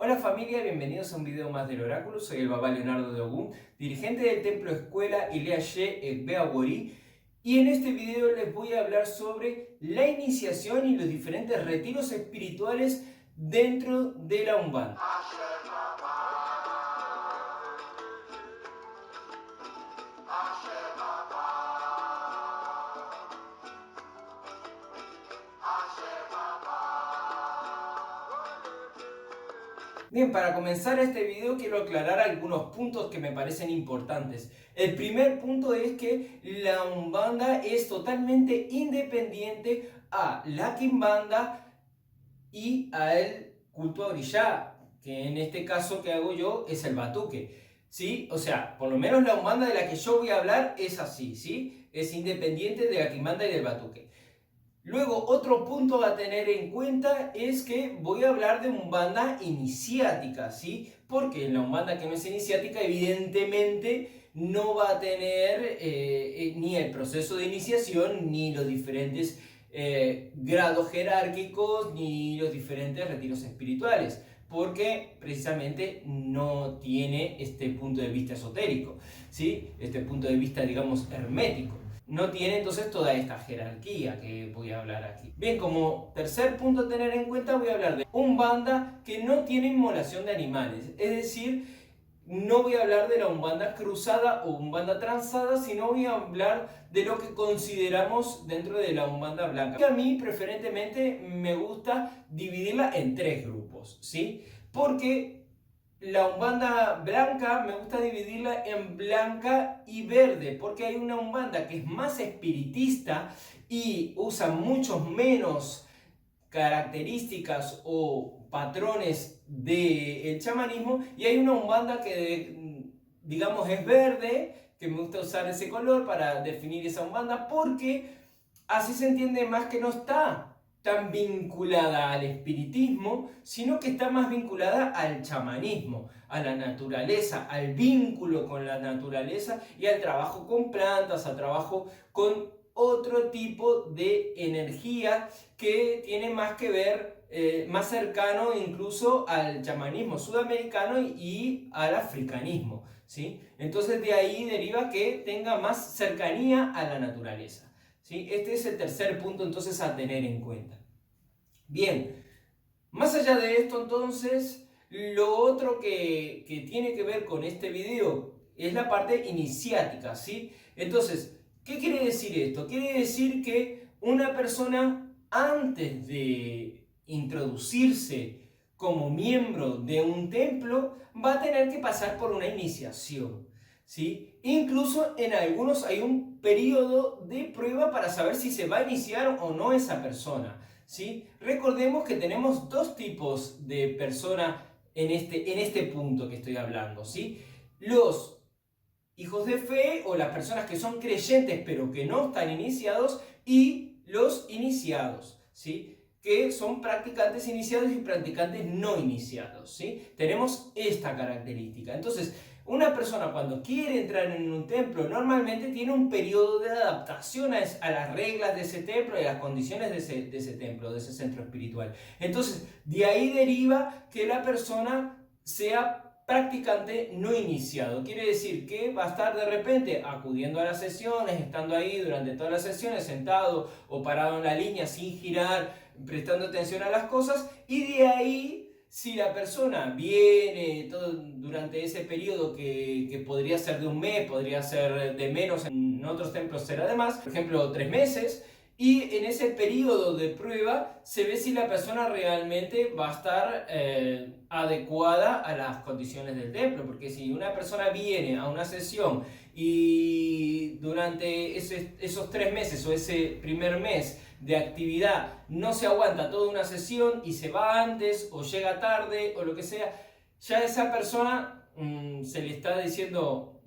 Hola familia, bienvenidos a un video más del oráculo. Soy el Baba Leonardo de Ogún, dirigente del templo escuela Ilea She Beawori, y en este video les voy a hablar sobre la iniciación y los diferentes retiros espirituales dentro de la Umbanda. Bien, para comenzar este video quiero aclarar algunos puntos que me parecen importantes. El primer punto es que la Umbanda es totalmente independiente a la Quimbanda y al culto a Orishá, que en este caso que hago yo es el batuque, ¿sí? O sea, por lo menos la Umbanda de la que yo voy a hablar es así, ¿sí? Es independiente de la Quimbanda y del batuque. Luego, otro punto a tener en cuenta es que voy a hablar de Umbanda iniciática, ¿sí? Porque en la Umbanda que no es iniciática, evidentemente no va a tener ni el proceso de iniciación, ni los diferentes grados jerárquicos, ni los diferentes retiros espirituales, porque precisamente no tiene este punto de vista esotérico, ¿sí? Este punto de vista, digamos, hermético. No tiene entonces toda esta jerarquía que voy a hablar aquí. Bien, como tercer punto a tener en cuenta, voy a hablar de Umbanda que no tiene inmolación de animales. Es decir, no voy a hablar de la Umbanda cruzada o Umbanda transada, sino voy a hablar de lo que consideramos dentro de la Umbanda blanca. Y a mí, preferentemente, me gusta dividirla en tres grupos, ¿sí? Porque la Umbanda blanca me gusta dividirla en blanca y verde, porque hay una Umbanda que es más espiritista y usa muchos menos características o patrones del chamanismo, y hay una Umbanda que, digamos, es verde, que me gusta usar ese color para definir esa Umbanda, porque así se entiende más que no está tan vinculada al espiritismo, sino que está más vinculada al chamanismo, a la naturaleza, al vínculo con la naturaleza y al trabajo con plantas, al trabajo con otro tipo de energía que tiene más que ver, más cercano incluso al chamanismo sudamericano y al africanismo, ¿sí? Entonces de ahí deriva que tenga más cercanía a la naturaleza. ¿Sí? Este es el tercer punto entonces a tener en cuenta. Bien, más allá de esto entonces, lo otro que tiene que ver con este video es la parte iniciática, ¿sí? Entonces, ¿qué quiere decir esto? Quiere decir que una persona antes de introducirse como miembro de un templo va a tener que pasar por una iniciación, ¿sí? Incluso en algunos hay un periodo de prueba para saber si se va a iniciar o no esa persona, ¿sí? Recordemos que tenemos dos tipos de personas en este punto que estoy hablando, ¿sí? Los hijos de fe o las personas que son creyentes pero que no están iniciados, y los iniciados, ¿sí? Que son practicantes iniciados y practicantes no iniciados, ¿sí? Tenemos esta característica. Entonces, una persona cuando quiere entrar en un templo normalmente tiene un periodo de adaptación a las reglas de ese templo y a las condiciones de ese templo, de ese centro espiritual. Entonces, de ahí deriva que la persona sea practicante no iniciado. Quiere decir que va a estar de repente acudiendo a las sesiones, estando ahí durante todas las sesiones, sentado o parado en la línea sin girar, prestando atención a las cosas, y de ahí, si la persona viene todo durante ese periodo que podría ser de un mes, podría ser de menos, en otros templos será de más, por ejemplo 3 meses, y en ese periodo de prueba se ve si la persona realmente va a estar adecuada a las condiciones del templo, porque si una persona viene a una sesión y durante esos 3 meses o ese primer mes de actividad no se aguanta toda una sesión y se va antes o llega tarde o lo que sea, ya esa persona se le está diciendo,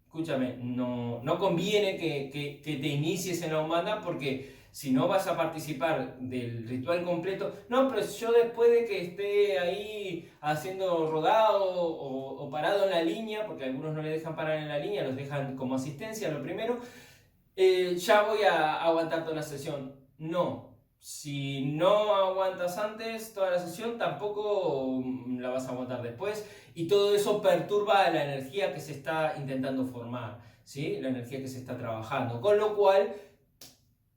escúchame, no conviene que te inicies en la Umbanda, porque si no vas a participar del ritual completo. No, pero yo después de que esté ahí haciendo rodado o parado en la línea, porque algunos no le dejan parar en la línea, los dejan como asistencia, lo primero, ya voy a aguantar toda la sesión. No, si no aguantas antes toda la sesión, tampoco vas a aguantar después, y todo eso perturba la energía que se está intentando formar, ¿sí? La energía que se está trabajando, con lo cual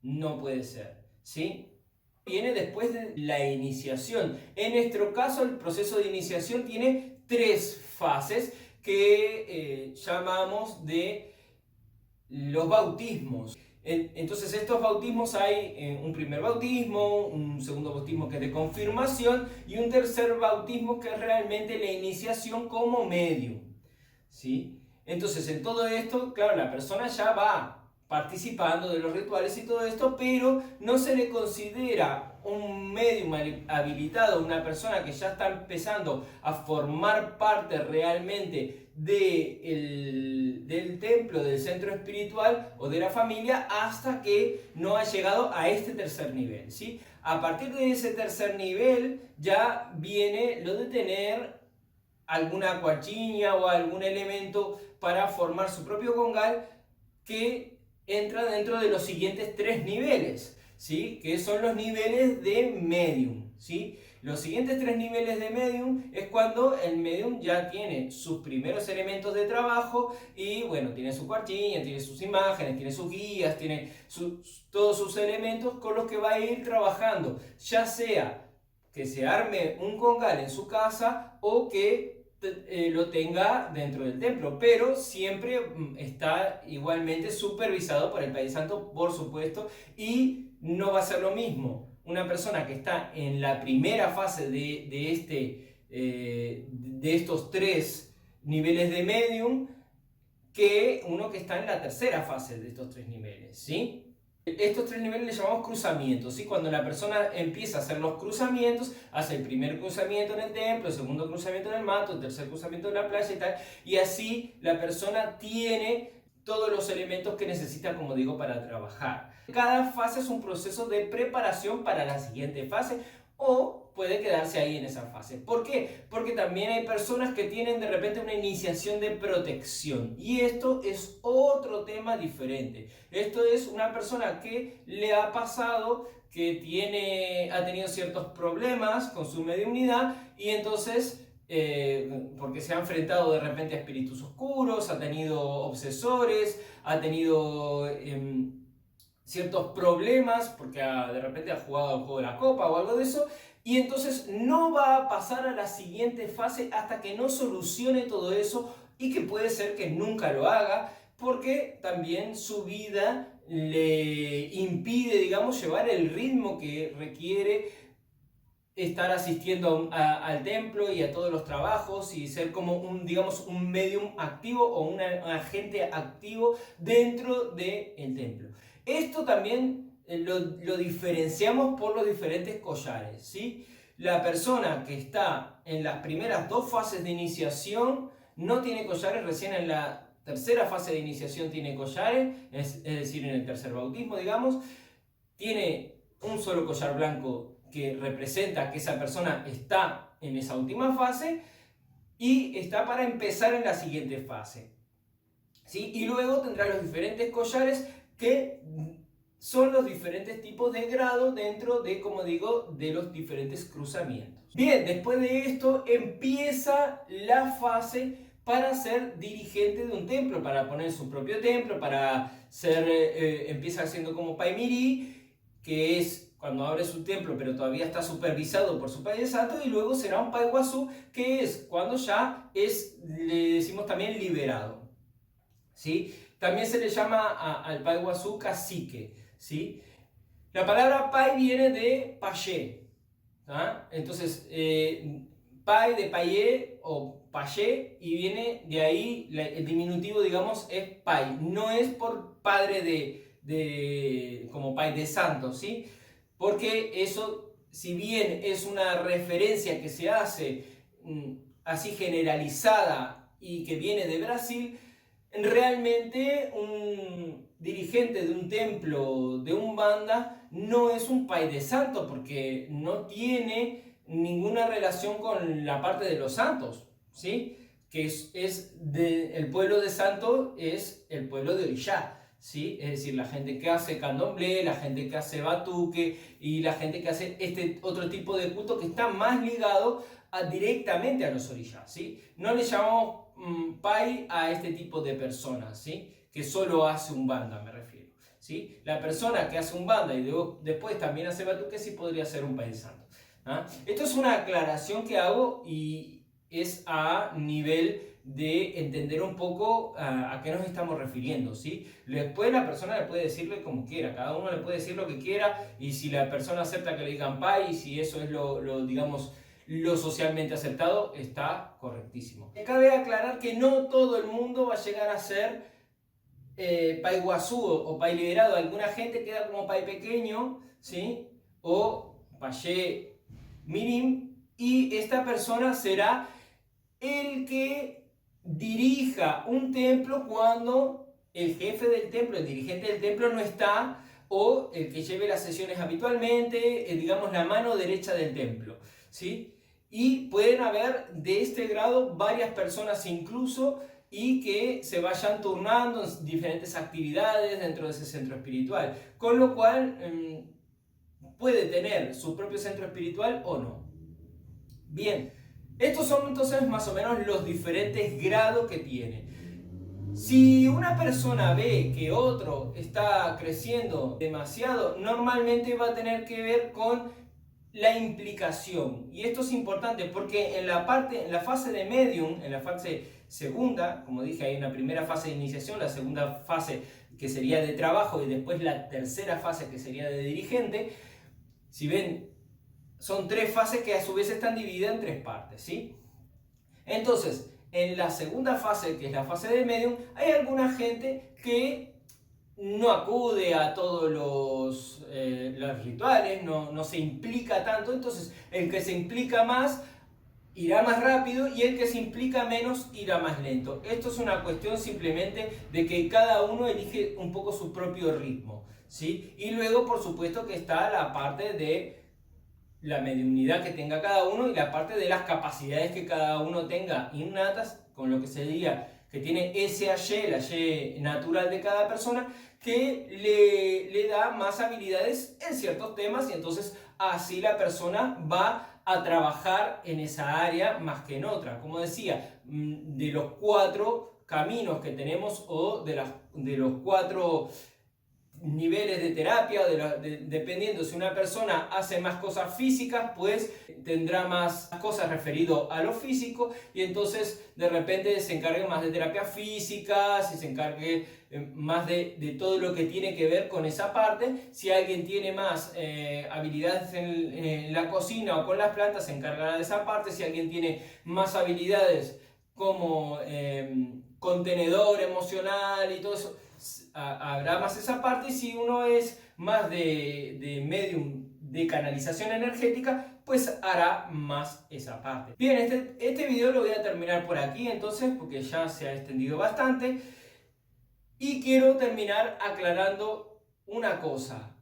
no puede ser, ¿sí? Viene después de la iniciación. En nuestro caso, el proceso de iniciación tiene 3 fases que llamamos de los bautismos. Entonces, estos bautismos hay un primer bautismo, un segundo bautismo que es de confirmación y un tercer bautismo que es realmente la iniciación como medium, ¿sí? Entonces, en todo esto, claro, la persona ya va participando de los rituales y todo esto, pero no se le considera un medium habilitado, una persona que ya está empezando a formar parte realmente del templo, del centro espiritual o de la familia, hasta que no ha llegado a este tercer nivel, ¿sí? A partir de ese tercer nivel ya viene lo de tener alguna cuachiña o algún elemento para formar su propio congal, que entra dentro de los siguientes 3 niveles, ¿sí? Que son los niveles de medium, ¿sí? Los siguientes 3 niveles de medium es cuando el medium ya tiene sus primeros elementos de trabajo y, bueno, tiene su cuartilla, tiene sus imágenes, tiene sus guías, tiene todos sus elementos con los que va a ir trabajando, ya sea que se arme un congal en su casa o que lo tenga dentro del templo, pero siempre está igualmente supervisado por el Padre Santo, por supuesto, y no va a ser lo mismo una persona que está en la primera fase de estos 3 niveles de medium que uno que está en la tercera fase de estos 3 niveles, ¿sí? Estos 3 niveles les llamamos cruzamientos, ¿sí? Cuando la persona empieza a hacer los cruzamientos, hace el primer cruzamiento en el templo, el segundo cruzamiento en el mato, el tercer cruzamiento en la playa y tal, y así la persona tiene todos los elementos que necesita, como digo, para trabajar. Cada fase es un proceso de preparación para la siguiente fase, o puede quedarse ahí en esa fase. ¿Por qué? Porque también hay personas que tienen de repente una iniciación de protección, y esto es otro tema diferente. Esto es una persona que le ha pasado que ha tenido ciertos problemas con su mediunidad, y entonces porque se ha enfrentado de repente a espíritus oscuros, ha tenido obsesores, ha tenido ciertos problemas porque de repente ha jugado al juego de la copa o algo de eso, y entonces no va a pasar a la siguiente fase hasta que no solucione todo eso, y que puede ser que nunca lo haga porque también su vida le impide, digamos, llevar el ritmo que requiere estar asistiendo al templo y a todos los trabajos y ser como digamos, un medium activo o un agente activo dentro del templo. Esto también lo diferenciamos por los diferentes collares, ¿sí? La persona que está en las primeras 2 fases de iniciación no tiene collares, recién en la tercera fase de iniciación tiene collares, es decir, en el tercer bautismo, digamos, tiene un solo collar blanco que representa que esa persona está en esa última fase y está para empezar en la siguiente fase, ¿sí? Y luego tendrá los diferentes collares que son los diferentes tipos de grado dentro de, como digo, de los diferentes cruzamientos. Bien, después de esto empieza la fase para ser dirigente de un templo, para poner su propio templo, para ser, empieza siendo como Pai Miri, que es cuando abre su templo, pero todavía está supervisado por su Padre Santo, y luego será un Pai Guazú, que es cuando ya es, le decimos también, liberado, ¿sí? También se le llama al Pai Guazú cacique, ¿sí? La palabra Pai viene de Payé, ¿ah? Entonces, Pai de Payé o Payé, y viene de ahí, el diminutivo, digamos, es Pai. No es por padre como Pai de santo, ¿sí? Porque eso, si bien es una referencia que se hace así generalizada y que viene de Brasil, realmente un dirigente de un templo de Umbanda no es un Pai de santo, porque no tiene ninguna relación con la parte de los santos, ¿sí? Que el pueblo de santo es el pueblo de Orixá, ¿sí? Es decir, la gente que hace candomblé, la gente que hace batuque y la gente que hace este otro tipo de culto que está más ligado directamente a los orillas, ¿sí? No le llamamos pai a este tipo de personas, ¿sí? Que solo hace umbanda, me refiero, ¿sí? La persona que hace umbanda y después también hace batuque sí podría ser un pai de santo. ¿Ah? Esto es una aclaración que hago y es a nivel de entender un poco a qué nos estamos refiriendo, ¿sí? Después la persona le puede decirle como quiera, cada uno le puede decir lo que quiera, y si la persona acepta que le digan pai, y si eso es digamos, lo socialmente aceptado, está correctísimo. Cabe aclarar que no todo el mundo va a llegar a ser pai guazú o pai liberado. Alguna gente queda como pai pequeño, ¿sí? O payé mirim, y esta persona será el que dirija un templo cuando el jefe del templo, el dirigente del templo no está, o el que lleve las sesiones habitualmente, digamos la mano derecha del templo, ¿sí? Y pueden haber de este grado varias personas incluso, y que se vayan turnando en diferentes actividades dentro de ese centro espiritual, con lo cual puede tener su propio centro espiritual o no. Bien, estos son entonces más o menos los diferentes grados que tiene. Si una persona ve que otro está creciendo demasiado, normalmente va a tener que ver con la implicación. Y esto es importante porque en la fase de medium, en la fase segunda, como dije, hay una primera fase de iniciación, la segunda fase que sería de trabajo y después la tercera fase que sería de dirigente. Si ven, son tres fases que a su vez están divididas en tres partes, ¿sí? Entonces, en la segunda fase, que es la fase de medium, hay alguna gente que no acude a todos los rituales, no se implica tanto. Entonces, el que se implica más irá más rápido y el que se implica menos irá más lento. Esto es una cuestión simplemente de que cada uno elige un poco su propio ritmo, ¿sí? Y luego, por supuesto, que está la parte de la mediunidad que tenga cada uno y la parte de las capacidades que cada uno tenga innatas, con lo que se diría que tiene ese la Y natural de cada persona, que le da más habilidades en ciertos temas, y entonces así la persona va a trabajar en esa área más que en otra. Como decía, de los 4 caminos que tenemos, o de los 4 niveles de terapia, dependiendo si una persona hace más cosas físicas, pues tendrá más cosas referido a lo físico, y entonces de repente se encargue más de terapia física, si se encargue más de todo lo que tiene que ver con esa parte. Si alguien tiene más habilidades en la cocina o con las plantas, se encargará de esa parte. Si alguien tiene más habilidades como contenedor emocional y todo eso, habrá más esa parte. Y si uno es más de medium de canalización energética, pues hará más esa parte. Bien, este video lo voy a terminar por aquí entonces, porque ya se ha extendido bastante, y quiero terminar aclarando una cosa.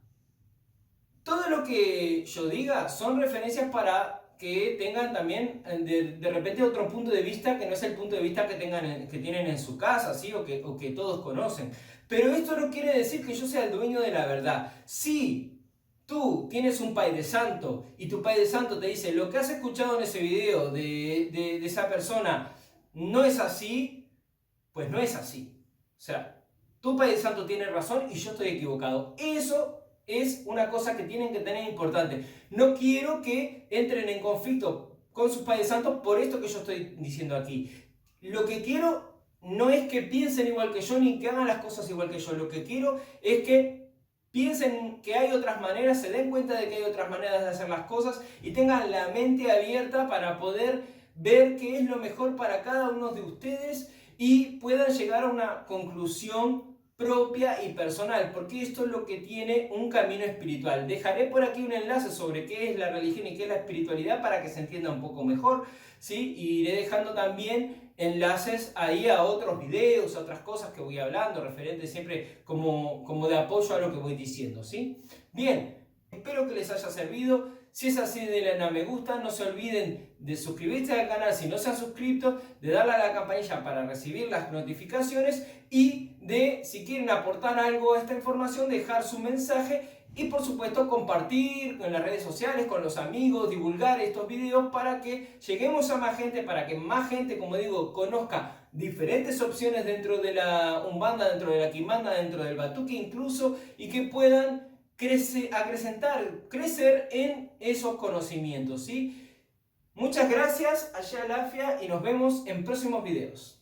Todo lo que yo diga son referencias para que tengan también de repente otro punto de vista que no es el punto de vista que tienen en su casa, ¿sí? o que todos conocen. Pero esto no quiere decir que yo sea el dueño de la verdad. Si tú tienes un pai de santo y tu pai de santo te dice lo que has escuchado en ese video de esa persona no es así, pues no es así. O sea, tu pai de santo tiene razón y yo estoy equivocado. Eso es una cosa que tienen que tener importante. No quiero que entren en conflicto con sus padres santos por esto que yo estoy diciendo aquí. Lo que quiero no es que piensen igual que yo ni que hagan las cosas igual que yo. Lo que quiero es que piensen que hay otras maneras, se den cuenta de que hay otras maneras de hacer las cosas y tengan la mente abierta para poder ver qué es lo mejor para cada uno de ustedes y puedan llegar a una conclusión propia y personal, porque esto es lo que tiene un camino espiritual. Dejaré por aquí un enlace sobre qué es la religión y qué es la espiritualidad para que se entienda un poco mejor, ¿sí? Y iré dejando también enlaces ahí a otros videos, a otras cosas que voy hablando, referentes siempre como de apoyo a lo que voy diciendo, ¿sí? Bien, espero que les haya servido. Si es así, denle a me gusta, no se olviden de suscribirse al canal si no se han suscrito, de darle a la campanilla para recibir las notificaciones y de, si quieren aportar algo a esta información, dejar su mensaje y por supuesto compartir en las redes sociales con los amigos, divulgar estos videos para que lleguemos a más gente, para que más gente, como digo, conozca diferentes opciones dentro de la Umbanda, dentro de la Quimbanda, dentro del Batuque incluso, y que puedan crecer en esos conocimientos, ¿sí? Muchas gracias, Allá Lafia, y nos vemos en próximos videos.